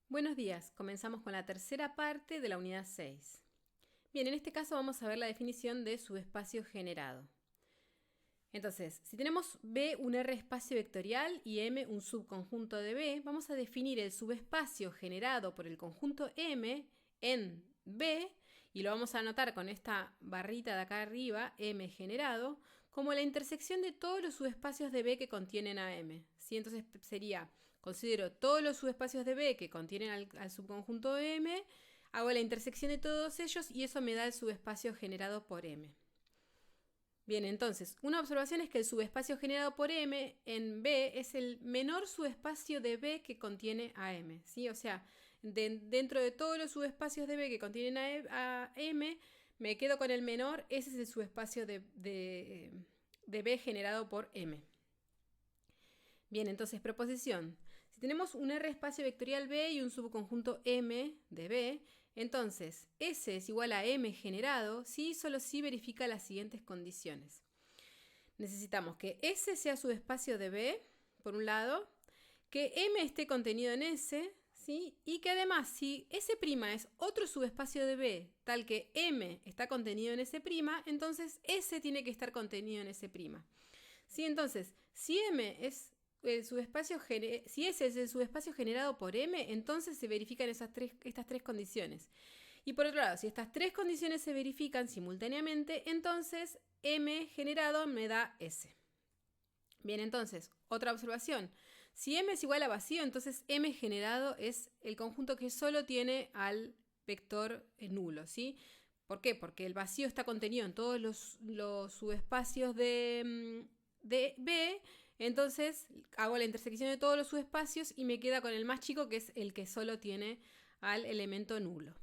Buenos días, comenzamos con la tercera parte de la unidad 6. Bien, en este caso vamos a ver la definición de subespacio generado. Entonces, si tenemos B un R espacio vectorial y M un subconjunto de B, vamos a definir el subespacio generado por el conjunto M en B, y lo vamos a anotar con esta barrita de acá arriba, M generado, como la intersección de todos los subespacios de B que contienen a M. ¿Sí? Entonces sería, considero todos los subespacios de B que contienen al subconjunto de M, hago la intersección de todos ellos y eso me da el subespacio generado por M. Bien, entonces, una observación es que el subespacio generado por M en B es el menor subespacio de B que contiene a M, ¿sí? O sea, dentro de todos los subespacios de B que contienen a M, me quedo con el menor, ese es el subespacio de B generado por M. Bien, entonces, proposición. Si tenemos un R espacio vectorial B y un subconjunto M de B, entonces S es igual a M generado si y solo si verifica las siguientes condiciones. Necesitamos que S sea subespacio de B, por un lado, que M esté contenido en S, ¿sí? Y que además, si S' es otro subespacio de B, tal que M está contenido en S', entonces S tiene que estar contenido en S'. ¿Sí? Entonces, si M es si S es el subespacio generado por M, entonces se verifican estas tres condiciones. Y por otro lado, si estas tres condiciones se verifican simultáneamente, entonces M generado me da S. Bien, entonces, otra observación. Si M es igual a vacío, entonces M generado es el conjunto que solo tiene al vector nulo, ¿sí? ¿Por qué? Porque el vacío está contenido en todos los subespacios de B, entonces hago la intersección de todos los subespacios y me queda con el más chico, que es el que solo tiene al elemento nulo.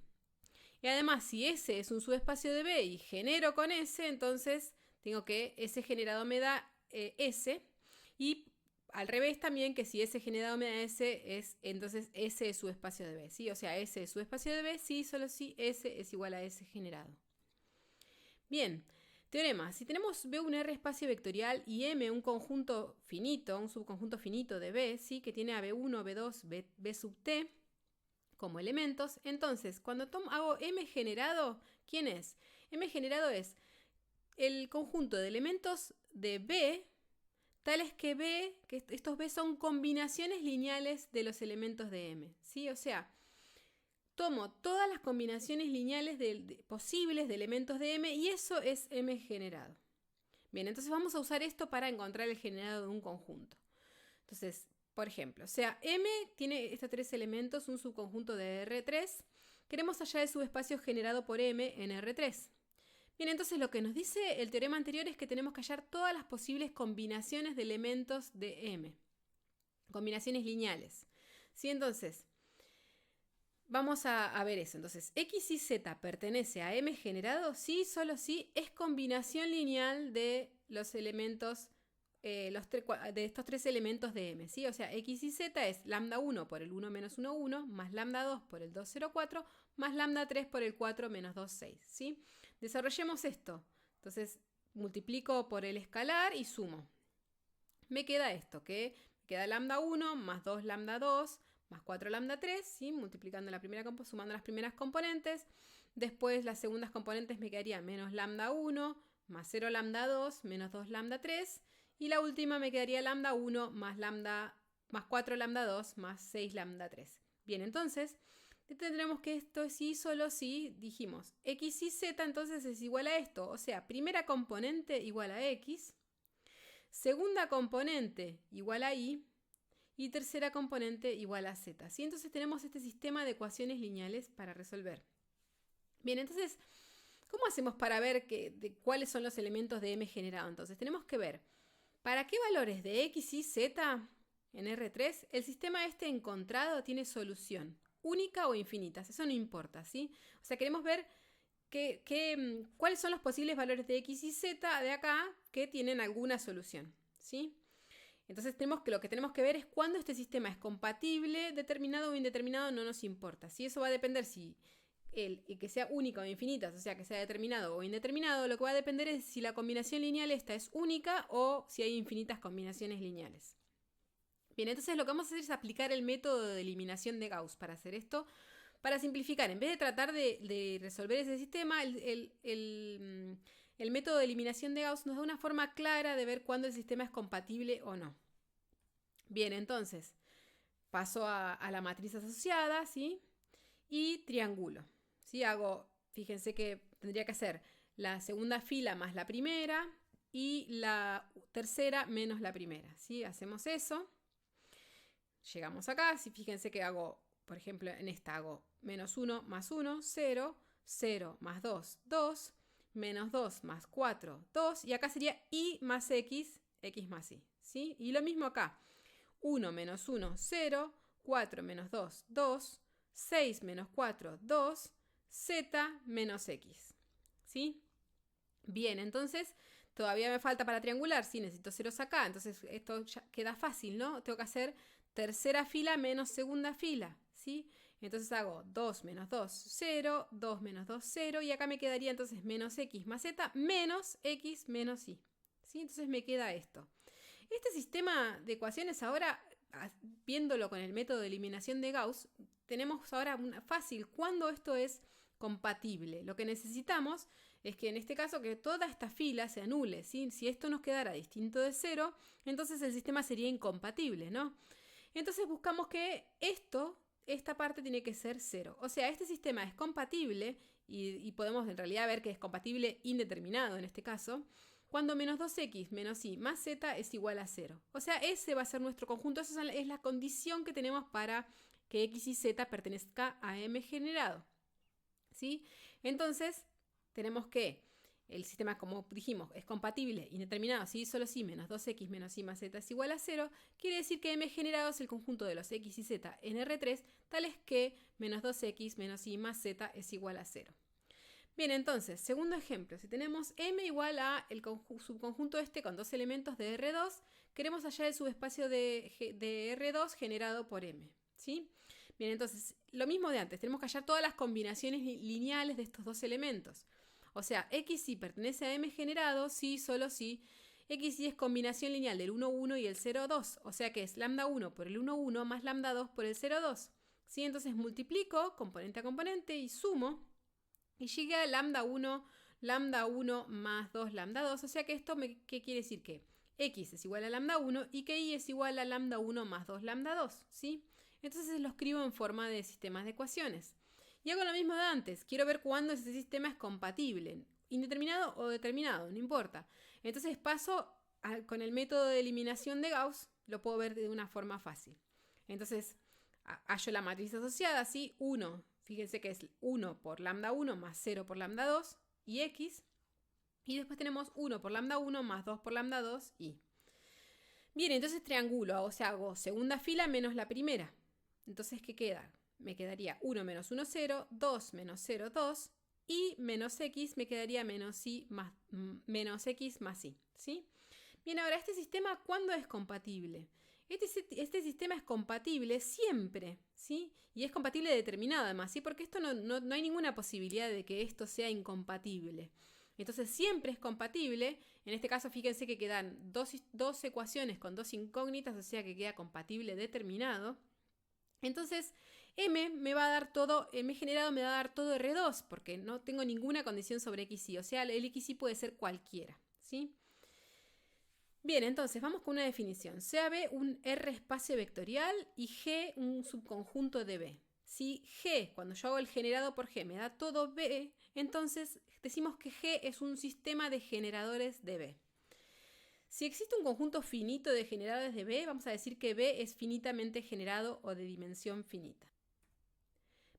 Y además, si S es un subespacio de B y genero con S, entonces tengo que S generado me da S. Y al revés también, que si S generado me da S, entonces S es subespacio de B. ¿Sí? O sea, S es subespacio de B, sí, solo si S es igual a S generado. Bien, teorema. Si tenemos B un R espacio vectorial y M un conjunto finito, un subconjunto finito de B, ¿sí? Que tiene a B1, B2, B sub T como elementos, entonces cuando hago M generado, ¿quién es? M generado es el conjunto de elementos de B, tales que estos B son combinaciones lineales de los elementos de M, ¿sí? O sea, tomo todas las combinaciones lineales posibles de elementos de M y eso es M generado. Bien, entonces vamos a usar esto para encontrar el generado de un conjunto. Entonces, por ejemplo, o sea, M tiene estos tres elementos, un subconjunto de R3. Queremos hallar el subespacio generado por M en R3. Bien, entonces lo que nos dice el teorema anterior es que tenemos que hallar todas las posibles combinaciones de elementos de M. Combinaciones lineales. ¿Sí? Entonces, vamos a ver eso. Entonces, X y Z pertenece a M generado, sí, solo si es combinación lineal de los elementos de estos tres elementos de M, ¿sí? O sea, X y Z es lambda 1 por el 1 menos 1, 1, más lambda 2 por el 2, 0, 4, más lambda 3 por el 4 menos 2, 6, ¿sí? Desarrollemos esto. Entonces, multiplico por el escalar y sumo. Me queda esto, que me queda lambda 1 más 2 lambda 2 más 4 lambda 3, ¿sí? Multiplicando sumando las primeras componentes. Después las segundas componentes me quedaría menos lambda 1 más 0 lambda 2 menos 2 lambda 3. Y la última me quedaría lambda 1 más 4 lambda 2 más 6 lambda 3. Bien, entonces tendremos que esto es sí, solo si dijimos x y z, entonces es igual a esto. O sea, primera componente igual a x, segunda componente igual a y y tercera componente igual a z. ¿Sí? Entonces tenemos este sistema de ecuaciones lineales para resolver. Bien, entonces, ¿cómo hacemos para ver cuáles son los elementos de M generado? Entonces tenemos que ver para qué valores de x y z en R3 el sistema encontrado tiene solución, única o infinitas, eso no importa, ¿sí? O sea, queremos ver cuáles son los posibles valores de x y z de acá que tienen alguna solución, ¿sí? Entonces lo que tenemos que ver es cuándo este sistema es compatible, determinado o indeterminado, no nos importa. ¿Sí? Eso va a depender si que sea única o infinitas, o sea, que sea determinado o indeterminado, lo que va a depender es si la combinación lineal esta es única o si hay infinitas combinaciones lineales. Bien, entonces lo que vamos a hacer es aplicar el método de eliminación de Gauss para hacer esto. Para simplificar, en vez de tratar de resolver ese sistema, el método de eliminación de Gauss nos da una forma clara de ver cuándo el sistema es compatible o no. Bien, entonces, paso a la matriz asociada, ¿sí? Y triángulo. ¿Sí? Fíjense que tendría que hacer la segunda fila más la primera y la tercera menos la primera, ¿sí? Hacemos eso. Llegamos acá, fíjense que hago, por ejemplo, en esta hago menos 1 más 1, 0, 0 más 2, 2, menos 2 más 4, 2, y acá sería y más x, x más y, ¿sí? Y lo mismo acá, 1 menos 1, 0, 4 menos 2, 2, 6 menos 4, 2, z menos x, ¿sí? Bien, entonces todavía me falta para triangular, sí, necesito ceros acá, entonces esto ya queda fácil, ¿no? Tengo que hacer tercera fila menos segunda fila, ¿sí? Entonces hago 2 menos 2, 0, 2 menos 2, 0, y acá me quedaría entonces menos x más z menos x menos y, ¿sí? Entonces me queda esto. Este sistema de ecuaciones ahora, viéndolo con el método de eliminación de Gauss, tenemos ahora fácil cuándo esto es compatible. Lo que necesitamos es que en este caso que toda esta fila se anule, ¿sí? Si esto nos quedara distinto de 0, entonces el sistema sería incompatible, ¿no? Entonces buscamos que esta parte tiene que ser 0. O sea, este sistema es compatible y podemos en realidad ver que es compatible indeterminado en este caso, cuando menos 2x menos y más z es igual a 0. O sea, ese va a ser nuestro conjunto. Esa es la condición que tenemos para que x y z pertenezca a m generado, ¿sí? Entonces, tenemos que el sistema, como dijimos, es compatible, indeterminado, ¿sí? Solo si menos 2x menos y más z es igual a 0, quiere decir que m generado es el conjunto de los x y z en R3, tales que menos 2x menos y más z es igual a 0. Bien, entonces, segundo ejemplo, si tenemos m igual a el subconjunto este con dos elementos de R2, queremos hallar el subespacio de R2 generado por m, ¿sí? Bien, entonces, lo mismo de antes, tenemos que hallar todas las combinaciones lineales de estos dos elementos. O sea, xy pertenece a m generado si, solo si xy es combinación lineal del 1, 1 y el 0, 2. O sea que es lambda 1 por el 1, 1 más lambda 2 por el 0, 2. ¿Sí? Entonces multiplico componente a componente y sumo. Y llegué a lambda 1 más 2 lambda 2. O sea que esto, ¿qué quiere decir? Que x es igual a lambda 1 y que y es igual a lambda 1 más 2 lambda 2. ¿Sí? Entonces lo escribo en forma de sistemas de ecuaciones. Y hago lo mismo de antes. Quiero ver cuándo ese sistema es compatible. Indeterminado o determinado, no importa. Entonces paso con el método de eliminación de Gauss. Lo puedo ver de una forma fácil. Entonces hallo la matriz asociada, ¿sí? 1, fíjense que es 1 por lambda 1 más 0 por lambda 2 y x. Y después tenemos 1 por lambda 1 más 2 por lambda 2 y. Bien, entonces triangulo, o sea, hago segunda fila menos la primera. Entonces, ¿qué queda? Me quedaría 1 menos 1, 0, 2 menos 0, 2, y menos x me quedaría menos x más y, ¿sí? Bien, ahora, ¿este sistema cuándo es compatible? Este sistema es compatible siempre, ¿sí? Y es compatible determinado además, ¿sí? Porque esto no hay ninguna posibilidad de que esto sea incompatible. Entonces siempre es compatible. En este caso, fíjense que quedan dos ecuaciones con dos incógnitas, o sea que queda compatible determinado. Entonces, m generado me va a dar todo R2, porque no tengo ninguna condición sobre xy, o sea, el xy puede ser cualquiera, ¿sí? Bien, entonces vamos con una definición. Sea B un R espacio vectorial y G un subconjunto de B. Si G, cuando yo hago el generado por G, me da todo B, entonces decimos que G es un sistema de generadores de B. Si existe un conjunto finito de generadores de B, vamos a decir que B es finitamente generado o de dimensión finita.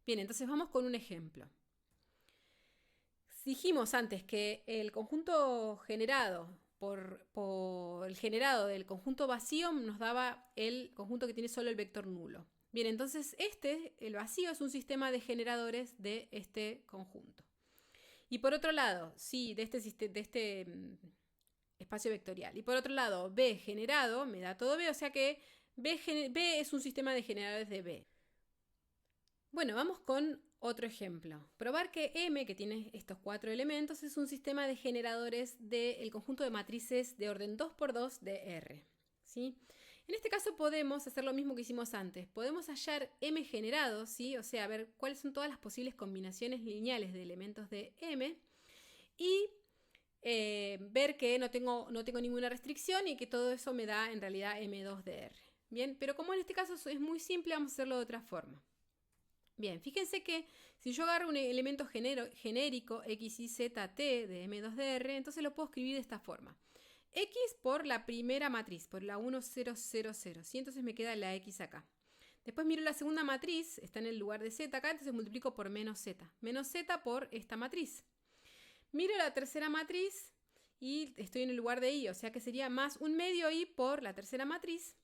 Bien, entonces vamos con un ejemplo. Dijimos antes que el conjunto generado por el generado del conjunto vacío nos daba el conjunto que tiene solo el vector nulo. Bien, entonces el vacío es un sistema de generadores de este conjunto. Y por otro lado, sí, de este espacio vectorial. Y por otro lado, B generado me da todo B, o sea que B es un sistema de generadores de B. Bueno, vamos con otro ejemplo. Probar que M, que tiene estos 4 elementos, es un sistema de generadores del conjunto de matrices de orden 2×2 de R. ¿Sí? En este caso podemos hacer lo mismo que hicimos antes. Podemos hallar m generados, ¿sí? O sea, ver cuáles son todas las posibles combinaciones lineales de elementos de m y ver que no tengo ninguna restricción y que todo eso me da en realidad m2 de r. Bien, pero como en este caso es muy simple, vamos a hacerlo de otra forma. Bien, fíjense que si yo agarro un elemento genérico x, y, z, t de m2 de r, entonces lo puedo escribir de esta forma. X por la primera matriz, por la 1, 0, 0, 0. ¿Sí? Entonces me queda la X acá. Después miro la segunda matriz, está en el lugar de Z acá, entonces multiplico por menos Z. Menos Z por esta matriz. Miro la tercera matriz y estoy en el lugar de I, o sea que sería más un medio I por la tercera matriz,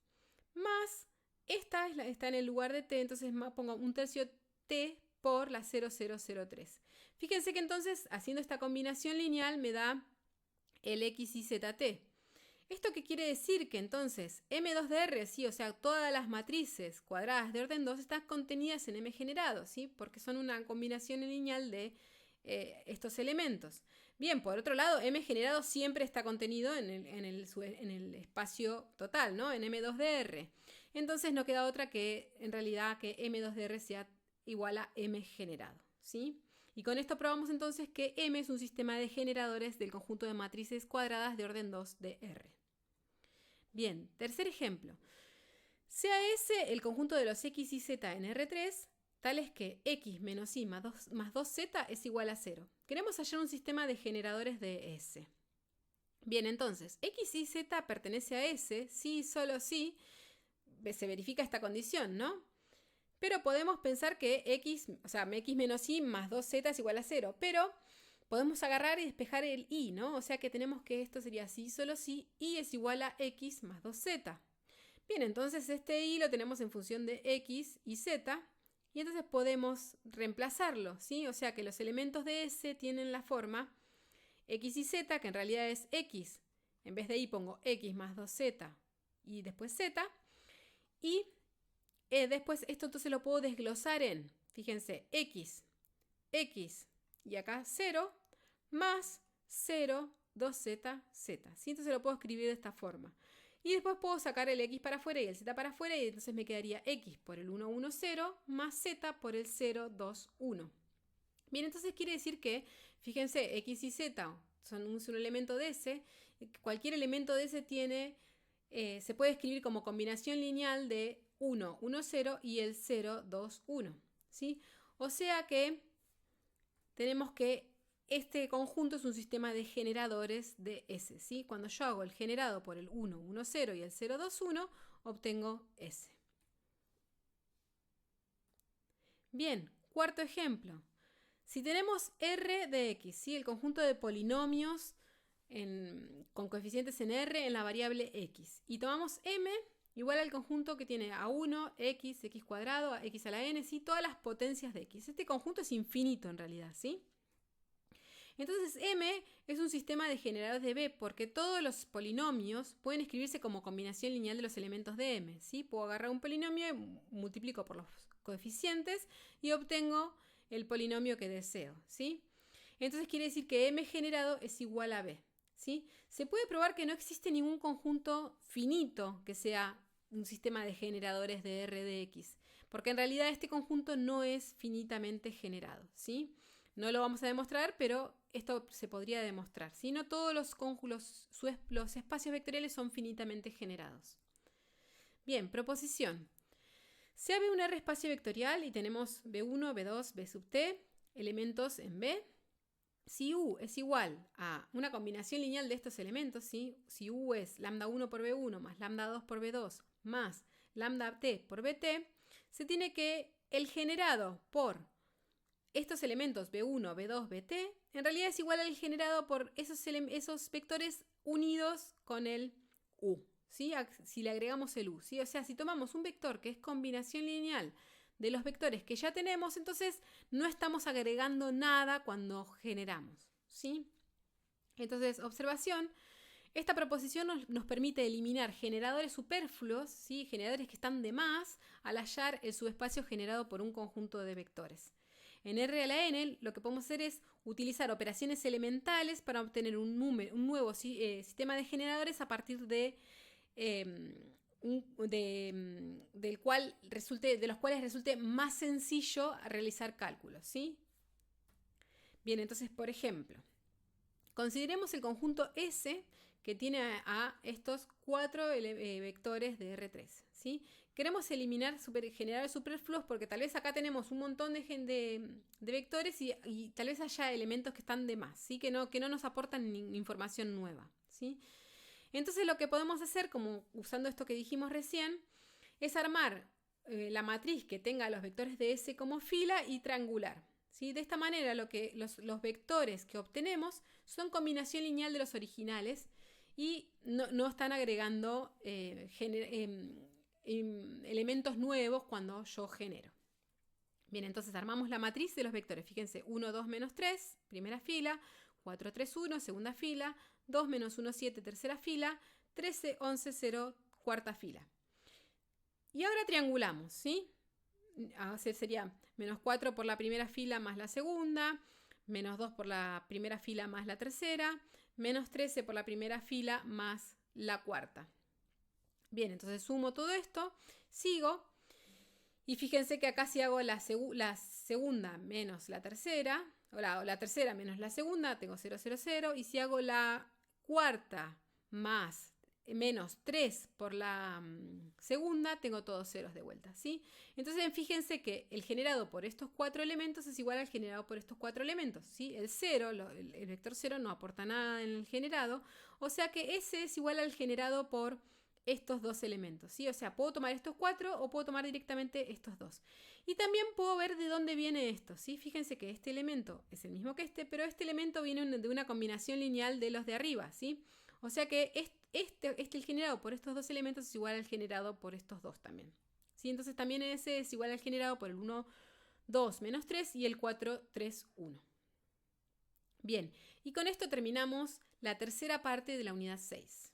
más esta está en el lugar de T, entonces pongo un tercio T por la 0003. Fíjense que entonces, haciendo esta combinación lineal, me da el X, Y, Z, T. ¿Esto qué quiere decir? Que entonces M2 de R, sí, o sea, todas las matrices cuadradas de orden 2 están contenidas en M generado, ¿sí? Porque son una combinación lineal de estos elementos. Bien, por otro lado, M generado siempre está contenido en el espacio total, ¿no? En M2 de R. Entonces no queda otra que, en realidad, que M2 de R sea igual a M generado, ¿sí? Y con esto probamos entonces que M es un sistema de generadores del conjunto de matrices cuadradas de orden 2 de R. Bien, tercer ejemplo. Sea S el conjunto de los X y Z en R3, tales que X menos Y más 2Z es igual a 0. Queremos hallar un sistema de generadores de S. Bien, entonces, X y Z pertenece a S, si y solo si se verifica esta condición, ¿no? Pero podemos pensar que X menos Y más 2Z es igual a 0. Pero podemos agarrar y despejar el Y, ¿no? O sea que tenemos que esto sería si, solo si, Y es igual a X más 2Z. Bien, entonces este Y lo tenemos en función de X y Z. Y entonces podemos reemplazarlo, ¿sí? O sea que los elementos de S tienen la forma X y Z, que en realidad es X. En vez de Y pongo X más 2Z y después Z. Y después esto entonces lo puedo desglosar en, fíjense, X y acá 0 más 0, 2Z, Z. ¿Sí? Entonces lo puedo escribir de esta forma. Y después puedo sacar el X para afuera y el Z para afuera y entonces me quedaría X por el 1, 1, 0 más Z por el 0, 2, 1. Bien, entonces quiere decir que, fíjense, X y Z son un elemento de S. Cualquier elemento de S tiene, se puede escribir como combinación lineal de 1, 1, 0 y el 0, 2, 1. ¿Sí? O sea que tenemos que este conjunto es un sistema de generadores de S. ¿Sí? Cuando yo hago el generado por el 1, 1, 0 y el 0, 2, 1, obtengo S. Bien, cuarto ejemplo. Si tenemos R de X, ¿sí? El conjunto de polinomios con coeficientes en R en la variable X, y tomamos M igual al conjunto que tiene A1, X, X cuadrado, X a la N, ¿sí? Todas las potencias de X. Este conjunto es infinito en realidad, ¿sí? Entonces M es un sistema de generadores de B porque todos los polinomios pueden escribirse como combinación lineal de los elementos de M, ¿sí? Puedo agarrar un polinomio y multiplico por los coeficientes y obtengo el polinomio que deseo, ¿sí? Entonces quiere decir que M generado es igual a B, ¿sí? Se puede probar que no existe ningún conjunto finito que sea un sistema de generadores de R de X, porque en realidad este conjunto no es finitamente generado, ¿sí? No lo vamos a demostrar, pero esto se podría demostrar, ¿sí? No todos los espacios vectoriales son finitamente generados. Bien, proposición. Sea B un R espacio vectorial y tenemos B1, B2, B sub T, elementos en B. Si U es igual a una combinación lineal de estos elementos, ¿sí? Si U es lambda 1 por B1 más lambda 2 por B2 más lambda T por BT, se tiene que el generado por estos elementos B1, B2, BT, en realidad es igual al generado por esos vectores unidos con el U, ¿sí? Si le agregamos el U, ¿sí? O sea, si tomamos un vector que es combinación lineal de los vectores que ya tenemos, entonces no estamos agregando nada cuando generamos, ¿sí? Entonces, observación, esta proposición nos permite eliminar generadores superfluos, ¿sí? Generadores que están de más al hallar el subespacio generado por un conjunto de vectores. En R a la N lo que podemos hacer es utilizar operaciones elementales para obtener un nuevo sistema de generadores a partir de de los cuales resulte más sencillo realizar cálculos, ¿sí? Bien, entonces, por ejemplo, consideremos el conjunto S que tiene a estos 4 vectores de R3, ¿sí? Queremos generar superfluos porque tal vez acá tenemos un montón de vectores y tal vez haya elementos que están de más, ¿sí? Que no nos aportan información nueva, ¿sí? Entonces lo que podemos hacer, como usando esto que dijimos recién, es armar la matriz que tenga los vectores de S como fila y triangular, ¿sí? De esta manera los vectores que obtenemos son combinación lineal de los originales y no están agregando elementos nuevos cuando yo genero. Bien, entonces armamos la matriz de los vectores. Fíjense, 1, 2, menos 3, primera fila, 4, 3, 1, segunda fila, 2, menos 1, 7, tercera fila, 13, 11, 0, cuarta fila. Y ahora triangulamos, ¿sí? Sería menos 4 por la primera fila más la segunda, menos 2 por la primera fila más la tercera, menos 13 por la primera fila más la cuarta. Bien, entonces sumo todo esto, sigo, y fíjense que acá si hago la segunda menos la tercera, o la tercera menos la segunda, tengo 0, 0, 0, y si hago la cuarta más menos 3 por la segunda, tengo todos ceros de vuelta, ¿sí? Entonces fíjense que el generado por estos 4 elementos es igual al generado por estos 4 elementos, ¿sí? El 0, el vector 0 no aporta nada en el generado, o sea que ese es igual al generado por estos 2 elementos, ¿sí? O sea, puedo tomar estos 4 o puedo tomar directamente estos 2. Y también puedo ver de dónde viene esto, ¿sí? Fíjense que este elemento es el mismo que este, pero este elemento viene de una combinación lineal de los de arriba, ¿sí? O sea que el generado por estos 2 elementos es igual al generado por estos 2 también, ¿sí? Entonces también ese es igual al generado por el 1, 2, menos 3 y el 4, 3, 1. Bien, y con esto terminamos la tercera parte de la unidad 6.